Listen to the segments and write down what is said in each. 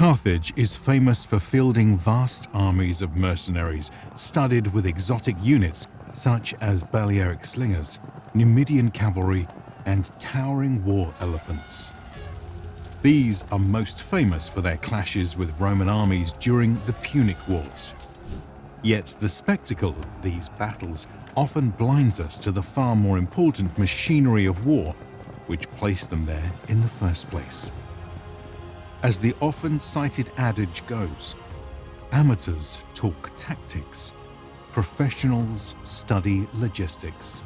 Carthage is famous for fielding vast armies of mercenaries studded with exotic units such as Balearic slingers, Numidian cavalry, and towering war elephants. These are most famous for their clashes with Roman armies during the Punic Wars. Yet the spectacle of these battles often blinds us to the far more important machinery of war which placed them there in the first place. As the often cited adage goes, amateurs talk tactics, professionals study logistics.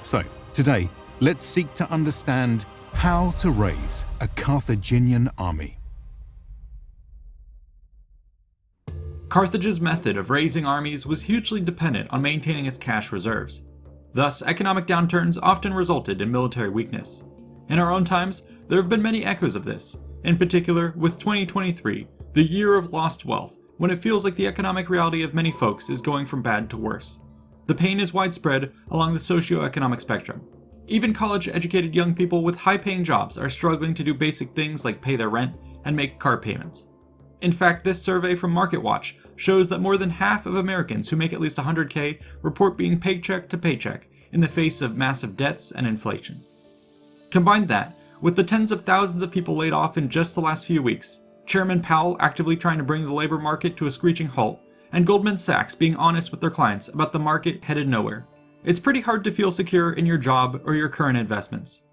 So, today, let's seek to understand how to raise a Carthaginian army. Carthage's method of raising armies was hugely dependent on maintaining its cash reserves. Thus, economic downturns often resulted in military weakness. In our own times, there have been many echoes of this, in particular with 2023, the year of lost wealth, when it feels like the economic reality of many folks is going from bad to worse. The pain is widespread along the socio-economic spectrum. Even college-educated young people with high-paying jobs are struggling to do basic things like pay their rent and make car payments. In fact, this survey from MarketWatch shows that more than half of Americans who make at least $100K report being paycheck to paycheck in the face of massive debts and inflation. Combine that with the tens of thousands of people laid off in just the last few weeks, Chairman Powell actively trying to bring the labor market to a screeching halt, and Goldman Sachs being honest with their clients about the market headed nowhere. It's pretty hard to feel secure in your job or your current investments.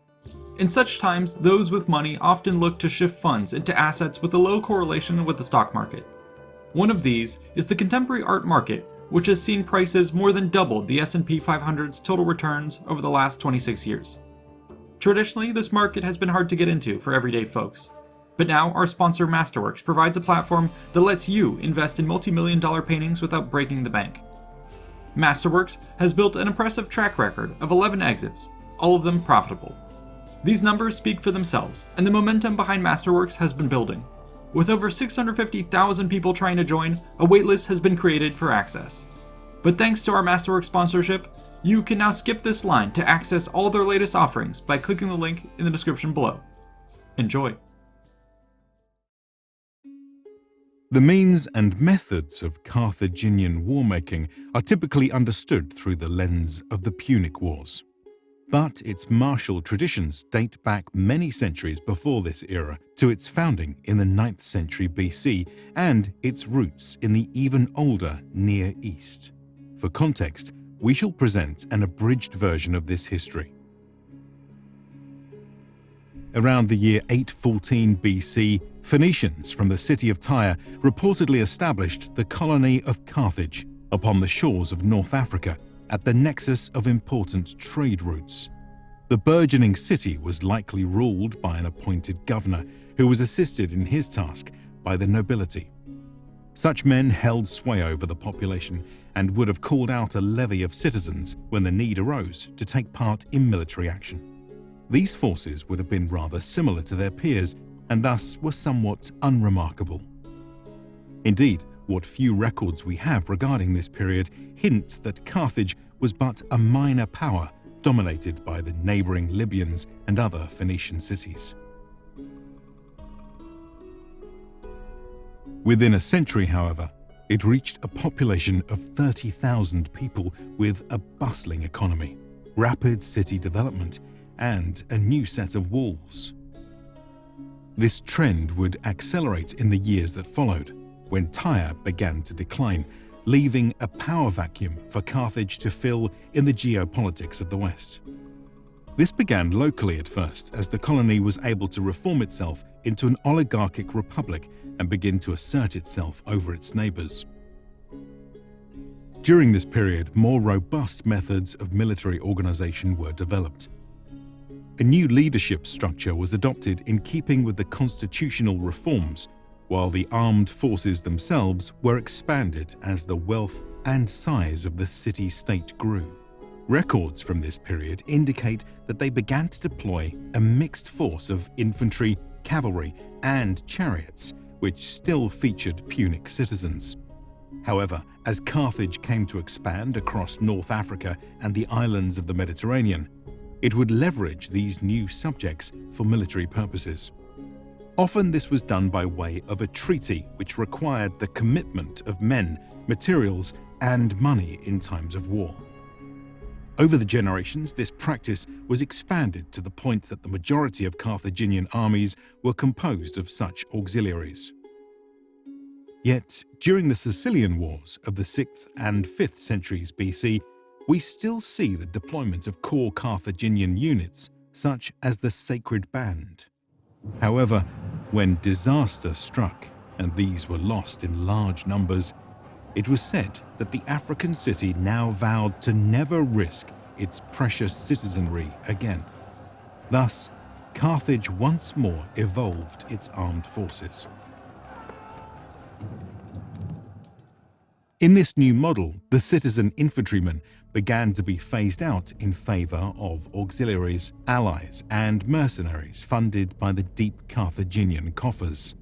In such times, those with money often look to shift funds into assets with a low correlation with the stock market. One of these is the contemporary art market, which has seen prices more than double the S&P 500's total returns over the last 26 years. Traditionally, this market has been hard to get into for everyday folks. But now, our sponsor Masterworks provides a platform that lets you invest in multi-million-dollar paintings without breaking the bank. Masterworks has built an impressive track record of 11 exits, all of them profitable. These numbers speak for themselves, and the momentum behind Masterworks has been building. With over 650,000 people trying to join, a waitlist has been created for access. But thanks to our Masterworks sponsorship, you can now skip this line to access all their latest offerings by clicking the link in the description below. Enjoy! The means and methods of Carthaginian warmaking are typically understood through the lens of the Punic Wars. But its martial traditions date back many centuries before this era to its founding in the 9th century BC and its roots in the even older Near East. For context, we shall present an abridged version of this history. Around the year 814 BC, Phoenicians from the city of Tyre reportedly established the colony of Carthage upon the shores of North Africa at the nexus of important trade routes. The burgeoning city was likely ruled by an appointed governor who was assisted in his task by the nobility. Such men held sway over the population and would have called out a levy of citizens when the need arose to take part in military action. These forces would have been rather similar to their peers and thus were somewhat unremarkable. Indeed, what few records we have regarding this period hint that Carthage was but a minor power dominated by the neighboring Libyans and other Phoenician cities. Within a century, however, it reached a population of 30,000 people with a bustling economy, rapid city development, and a new set of walls. This trend would accelerate in the years that followed, when Tyre began to decline, leaving a power vacuum for Carthage to fill in the geopolitics of the West. This began locally at first, as the colony was able to reform itself into an oligarchic republic and begin to assert itself over its neighbors. During this period, more robust methods of military organization were developed. A new leadership structure was adopted in keeping with the constitutional reforms, while the armed forces themselves were expanded as the wealth and size of the city-state grew. Records from this period indicate that they began to deploy a mixed force of infantry, cavalry, and chariots, which still featured Punic citizens. However, as Carthage came to expand across North Africa and the islands of the Mediterranean, it would leverage these new subjects for military purposes. Often this was done by way of a treaty which required the commitment of men, materials, and money in times of war. Over the generations, this practice was expanded to the point that the majority of Carthaginian armies were composed of such auxiliaries. Yet, during the Sicilian Wars of the 6th and 5th centuries BC, we still see the deployment of core Carthaginian units, such as the Sacred Band. However, when disaster struck, and these were lost in large numbers, it was said that the African city now vowed to never risk its precious citizenry again. Thus, Carthage once more evolved its armed forces. In this new model, the citizen infantryman began to be phased out in favor of auxiliaries, allies, and mercenaries funded by the deep Carthaginian coffers.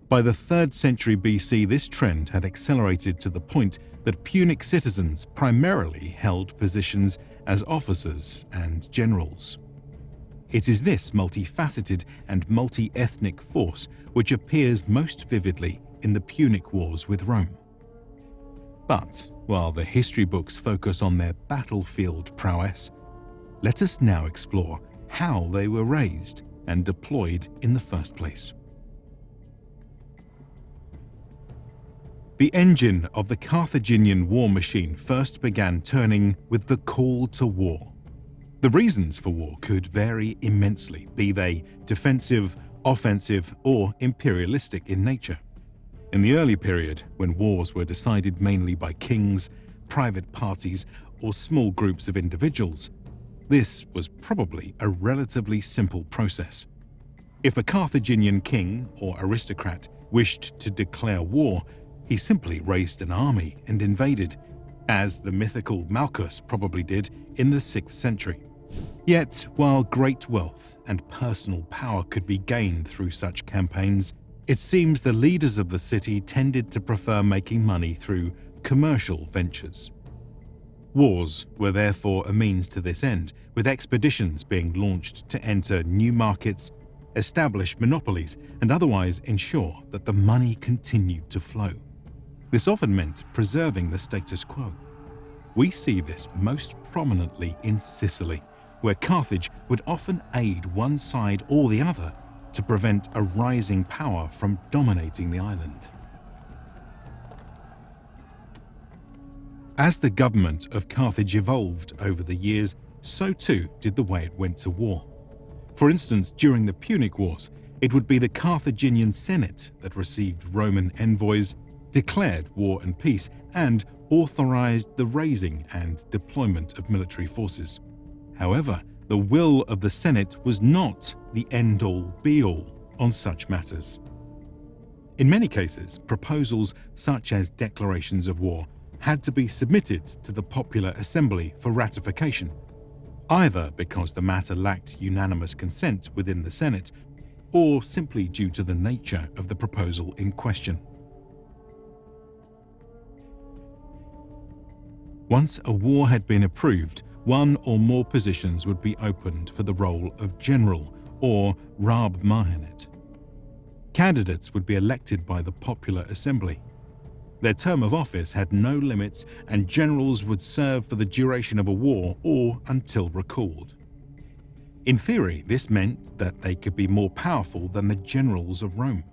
By the 3rd century BC, this trend had accelerated to the point that Punic citizens primarily held positions as officers and generals. It is this multifaceted and multi-ethnic force which appears most vividly in the Punic Wars with Rome. But while the history books focus on their battlefield prowess, let us now explore how they were raised and deployed in the first place. The engine of the Carthaginian war machine first began turning with the call to war. The reasons for war could vary immensely, be they defensive, offensive, or imperialistic in nature. In the early period, when wars were decided mainly by kings, private parties, or small groups of individuals, this was probably a relatively simple process. If a Carthaginian king or aristocrat wished to declare war, he simply raised an army and invaded, as the mythical Malchus probably did in the 6th century. Yet, while great wealth and personal power could be gained through such campaigns, it seems the leaders of the city tended to prefer making money through commercial ventures. Wars were therefore a means to this end, with expeditions being launched to enter new markets, establish monopolies, and otherwise ensure that the money continued to flow. This often meant preserving the status quo. We see this most prominently in Sicily, where Carthage would often aid one side or the other to prevent a rising power from dominating the island. As the government of Carthage evolved over the years, so too did the way it went to war. For instance, during the Punic Wars, it would be the Carthaginian Senate that received Roman envoys, declared war and peace, and authorized the raising and deployment of military forces. However, the will of the Senate was not the end-all be-all on such matters. In many cases, proposals such as declarations of war had to be submitted to the popular assembly for ratification, either because the matter lacked unanimous consent within the Senate or simply due to the nature of the proposal in question. Once a war had been approved, one or more positions would be opened for the role of general or Rab Mahonet. Candidates would be elected by the popular assembly. Their term of office had no limits, and generals would serve for the duration of a war or until recalled. In theory, this meant that they could be more powerful than the generals of Rome.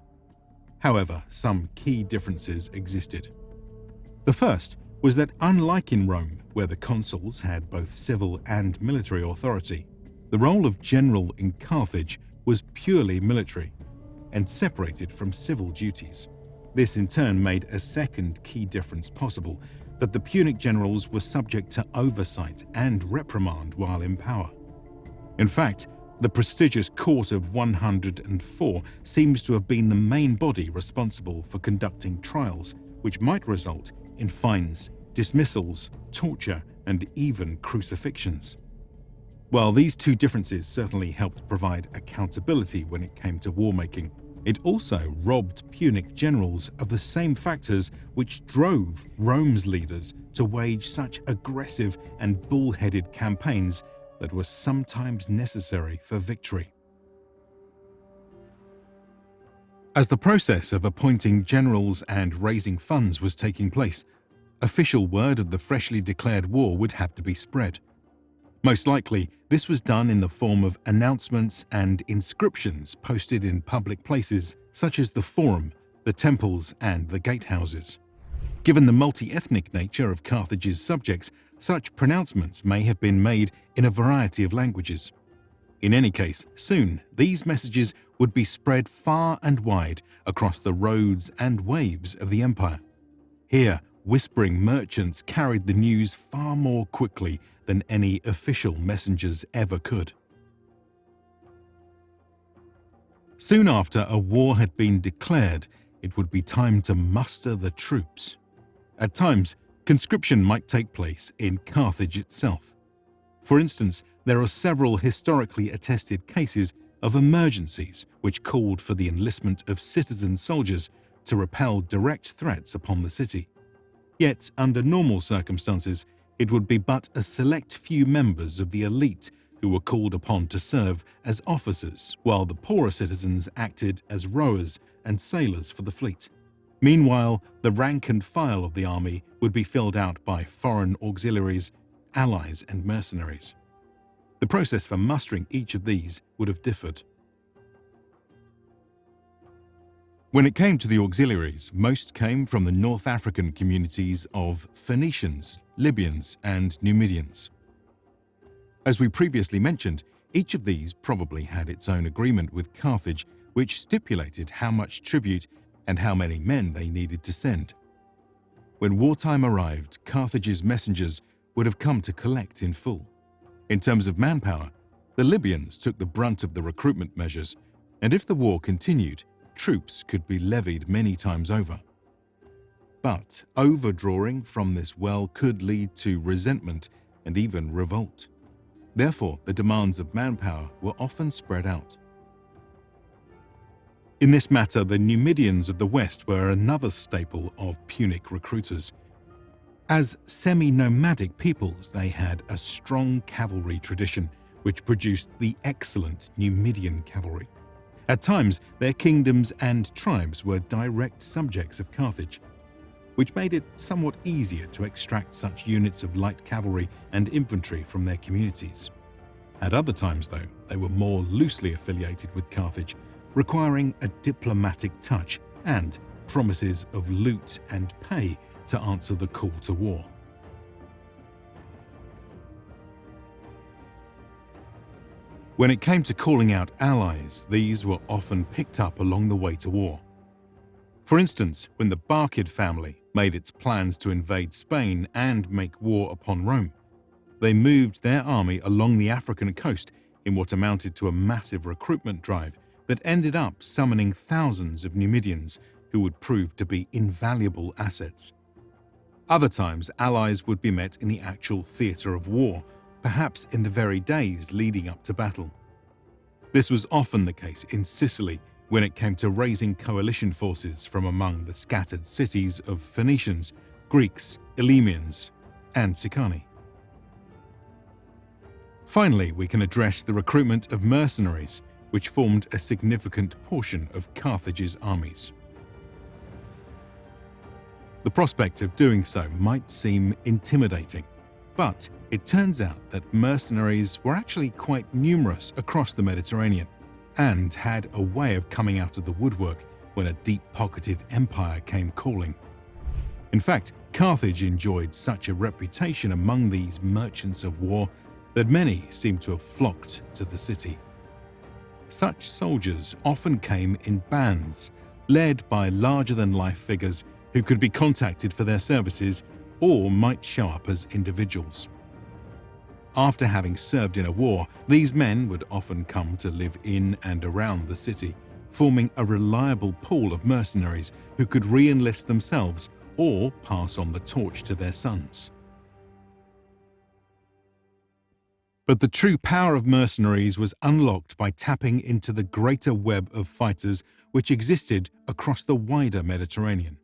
However, some key differences existed. The first was that, unlike in Rome, where the consuls had both civil and military authority, the role of general in Carthage was purely military and separated from civil duties. This in turn made a second key difference possible, that the Punic generals were subject to oversight and reprimand while in power. In fact, the prestigious Court of 104 seems to have been the main body responsible for conducting trials, which might result in fines, dismissals, torture, and even crucifixions. While these two differences certainly helped provide accountability when it came to war-making, it also robbed Punic generals of the same factors which drove Rome's leaders to wage such aggressive and bull-headed campaigns that were sometimes necessary for victory. As the process of appointing generals and raising funds was taking place, official word of the freshly declared war would have to be spread. Most likely, this was done in the form of announcements and inscriptions posted in public places such as the Forum, the temples, and the gatehouses. Given the multi-ethnic nature of Carthage's subjects, such pronouncements may have been made in a variety of languages. In any case, soon these messages would be spread far and wide across the roads and waves of the empire. Here, whispering merchants carried the news far more quickly than any official messengers ever could. Soon after a war had been declared, it would be time to muster the troops. At times, conscription might take place in Carthage itself. For instance, there are several historically attested cases of emergencies which called for the enlistment of citizen soldiers to repel direct threats upon the city. Yet, under normal circumstances, it would be but a select few members of the elite who were called upon to serve as officers, while the poorer citizens acted as rowers and sailors for the fleet. Meanwhile, the rank and file of the army would be filled out by foreign auxiliaries, allies, and mercenaries. The process for mustering each of these would have differed. When it came to the auxiliaries, most came from the North African communities of Phoenicians, Libyans, and Numidians. As we previously mentioned, each of these probably had its own agreement with Carthage, which stipulated how much tribute and how many men they needed to send. When wartime arrived, Carthage's messengers would have come to collect in full. In terms of manpower, the Libyans took the brunt of the recruitment measures, and if the war continued, troops could be levied many times over. But overdrawing from this well could lead to resentment and even revolt. Therefore, the demands of manpower were often spread out. In this matter, the Numidians of the West were another staple of Punic recruiters. As semi-nomadic peoples, they had a strong cavalry tradition, which produced the excellent Numidian cavalry. At times, their kingdoms and tribes were direct subjects of Carthage, which made it somewhat easier to extract such units of light cavalry and infantry from their communities. At other times, though, they were more loosely affiliated with Carthage, requiring a diplomatic touch and promises of loot and pay to answer the call to war. When it came to calling out allies, these were often picked up along the way to war. For instance, when the Barcid family made its plans to invade Spain and make war upon Rome, they moved their army along the African coast in what amounted to a massive recruitment drive that ended up summoning thousands of Numidians who would prove to be invaluable assets. Other times, allies would be met in the actual theatre of war, perhaps in the very days leading up to battle. This was often the case in Sicily when it came to raising coalition forces from among the scattered cities of Phoenicians, Greeks, Elymians, and Sicani. Finally, we can address the recruitment of mercenaries, which formed a significant portion of Carthage's armies. The prospect of doing so might seem intimidating, but it turns out that mercenaries were actually quite numerous across the Mediterranean and had a way of coming out of the woodwork when a deep-pocketed empire came calling. In fact, Carthage enjoyed such a reputation among these merchants of war that many seem to have flocked to the city. Such soldiers often came in bands, led by larger-than-life figures who could be contacted for their services or might show up as individuals. After having served in a war, these men would often come to live in and around the city, forming a reliable pool of mercenaries who could re-enlist themselves or pass on the torch to their sons. But the true power of mercenaries was unlocked by tapping into the greater web of fighters which existed across the wider Mediterranean.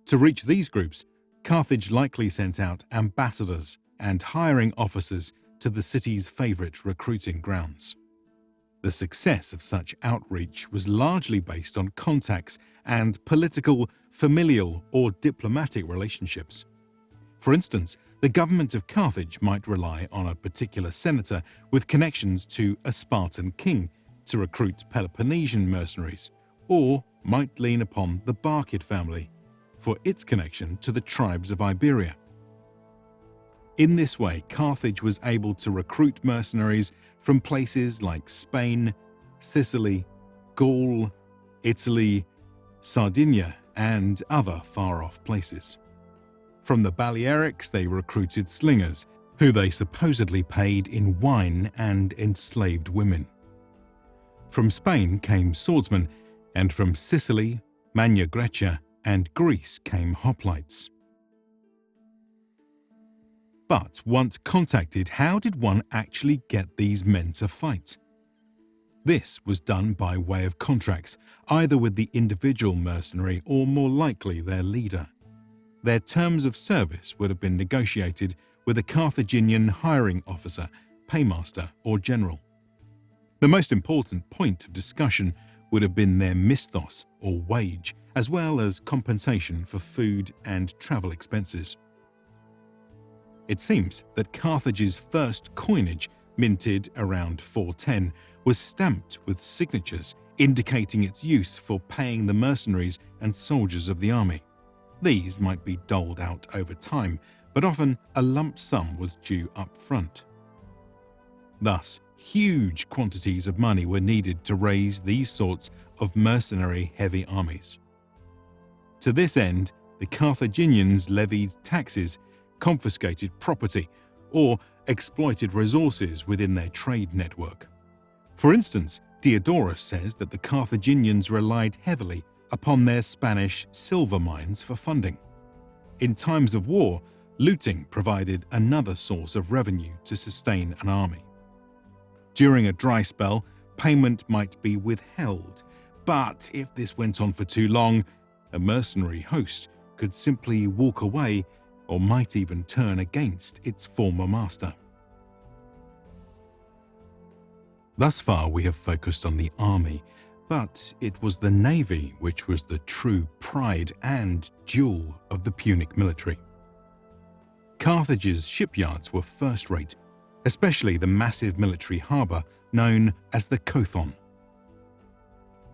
To reach these groups, Carthage likely sent out ambassadors and hiring officers to the city's favorite recruiting grounds. The success of such outreach was largely based on contacts and political, familial, or diplomatic relationships. For instance, the government of Carthage might rely on a particular senator with connections to a Spartan king to recruit Peloponnesian mercenaries, or might lean upon the Barcid family for its connection to the tribes of Iberia. In this way, Carthage was able to recruit mercenaries from places like Spain, Sicily, Gaul, Italy, Sardinia, and other far-off places. From the Balearics, they recruited slingers, who they supposedly paid in wine and enslaved women. From Spain came swordsmen, and from Sicily, Magna Grecia, and Greece came hoplites. But once contacted, how did one actually get these men to fight? This was done by way of contracts, either with the individual mercenary or more likely their leader. Their terms of service would have been negotiated with a Carthaginian hiring officer, paymaster, or general. The most important point of discussion would have been their misthos, or wage, as well as compensation for food and travel expenses. It seems that Carthage's first coinage, minted around 410, was stamped with signatures indicating its use for paying the mercenaries and soldiers of the army. These might be doled out over time, but often a lump sum was due up front. Thus, huge quantities of money were needed to raise these sorts of mercenary-heavy armies. To this end, the Carthaginians levied taxes, confiscated property, or exploited resources within their trade network. For instance, Diodorus says that the Carthaginians relied heavily upon their Spanish silver mines for funding. In times of war, looting provided another source of revenue to sustain an army. During a dry spell, payment might be withheld, but if this went on for too long, a mercenary host could simply walk away or might even turn against its former master. Thus far, we have focused on the army, but it was the navy which was the true pride and jewel of the Punic military. Carthage's shipyards were first-rate, especially the massive military harbour known as the Kothon.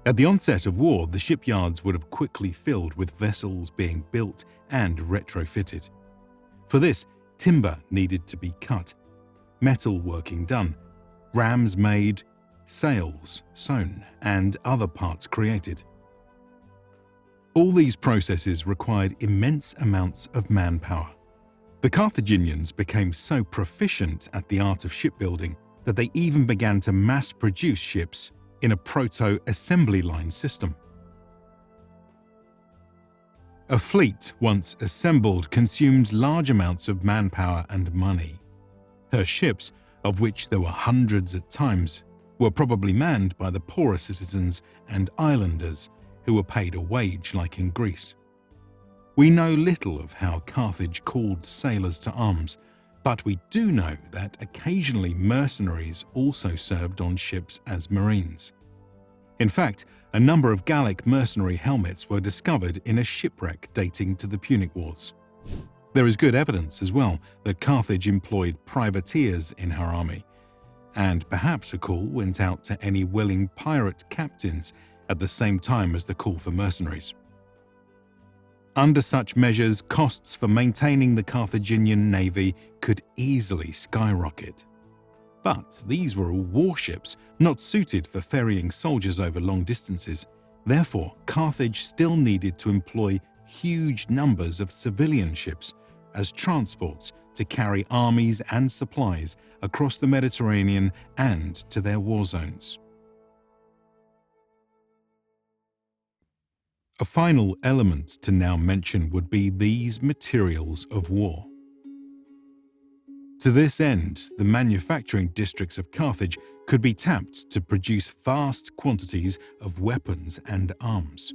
At the onset of war, the shipyards would have quickly filled with vessels being built and retrofitted. For this, timber needed to be cut, metal working done, rams made, sails sewn, and other parts created. All these processes required immense amounts of manpower. The Carthaginians became so proficient at the art of shipbuilding that they even began to mass-produce ships in a proto-assembly line system. A fleet, once assembled, consumed large amounts of manpower and money. Her ships, of which there were hundreds at times, were probably manned by the poorer citizens and islanders who were paid a wage like in Greece. We know little of how Carthage called sailors to arms, but we do know that occasionally mercenaries also served on ships as marines. In fact, a number of Gallic mercenary helmets were discovered in a shipwreck dating to the Punic Wars. There is good evidence as well that Carthage employed privateers in her army, and perhaps a call went out to any willing pirate captains at the same time as the call for mercenaries. Under such measures, costs for maintaining the Carthaginian navy could easily skyrocket. But these were all warships, not suited for ferrying soldiers over long distances. Therefore, Carthage still needed to employ huge numbers of civilian ships as transports to carry armies and supplies across the Mediterranean and to their war zones. A final element to now mention would be these materials of war. To this end, the manufacturing districts of Carthage could be tapped to produce vast quantities of weapons and arms.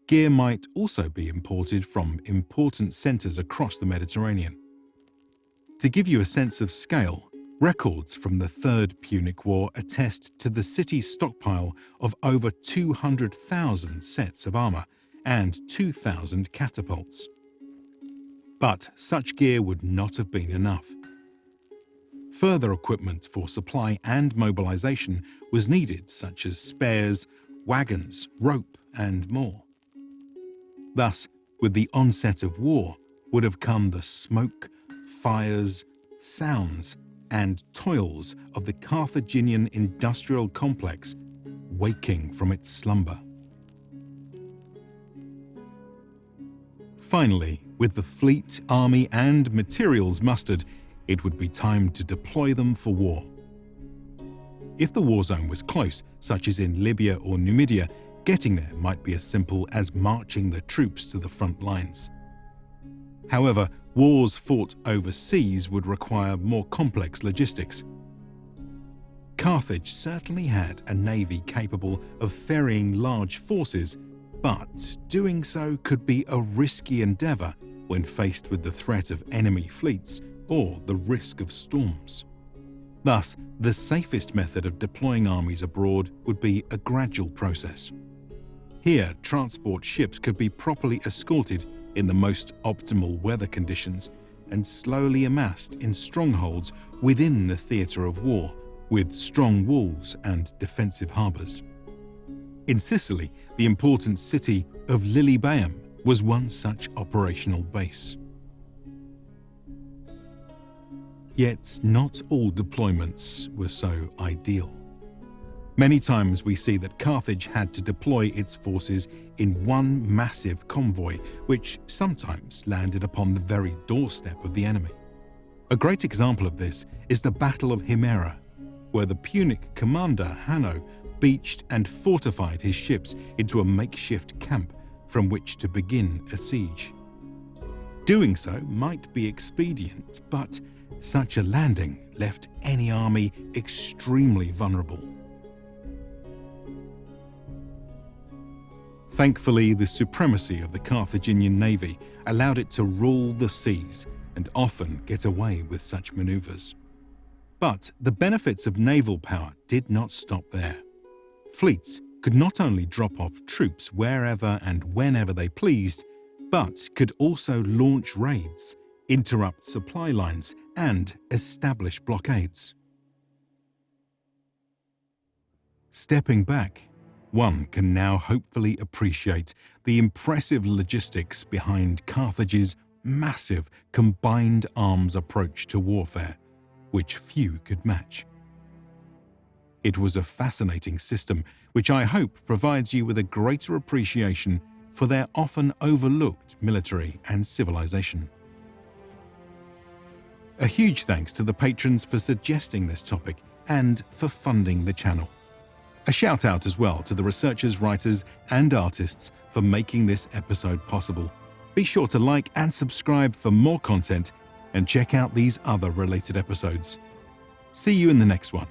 Gear might also be imported from important centres across the Mediterranean. To give you a sense of scale, Records from the Third Punic War attest to the city's stockpile of over 200,000 sets of armour and 2,000 catapults. But such gear would not have been enough. Further equipment for supply and mobilization was needed, such as spares, wagons, rope, and more. Thus, with the onset of war would have come the smoke, fires, sounds, and toils of the Carthaginian industrial complex waking from its slumber. Finally, with the fleet, army, and materials mustered, it would be time to deploy them for war. If the war zone was close, such as in Libya or Numidia, getting there might be as simple as marching the troops to the front lines. However, wars fought overseas would require more complex logistics. Carthage certainly had a navy capable of ferrying large forces, but doing so could be a risky endeavour when faced with the threat of enemy fleets or the risk of storms. Thus, the safest method of deploying armies abroad would be a gradual process. Here, transport ships could be properly escorted in the most optimal weather conditions and slowly amassed in strongholds within the theatre of war, with strong walls and defensive harbours. In Sicily, the important city of Lilybaeum was one such operational base. Yet not all deployments were so ideal. Many times we see that Carthage had to deploy its forces in one massive convoy, which sometimes landed upon the very doorstep of the enemy. A great example of this is the Battle of Himera, where the Punic commander Hanno beached and fortified his ships into a makeshift camp from which to begin a siege. Doing so might be expedient, but such a landing left any army extremely vulnerable. Thankfully, the supremacy of the Carthaginian navy allowed it to rule the seas and often get away with such maneuvers. But the benefits of naval power did not stop there. Fleets could not only drop off troops wherever and whenever they pleased, but could also launch raids, interrupt supply lines, and establish blockades. Stepping back, one can now hopefully appreciate the impressive logistics behind Carthage's massive combined arms approach to warfare, which few could match. It was a fascinating system which I hope provides you with a greater appreciation for their often overlooked military and civilization. A huge thanks to the patrons for suggesting this topic and for funding the channel. A shout out as well to the researchers, writers, and artists for making this episode possible. Be sure to like and subscribe for more content and check out these other related episodes. See you in the next one.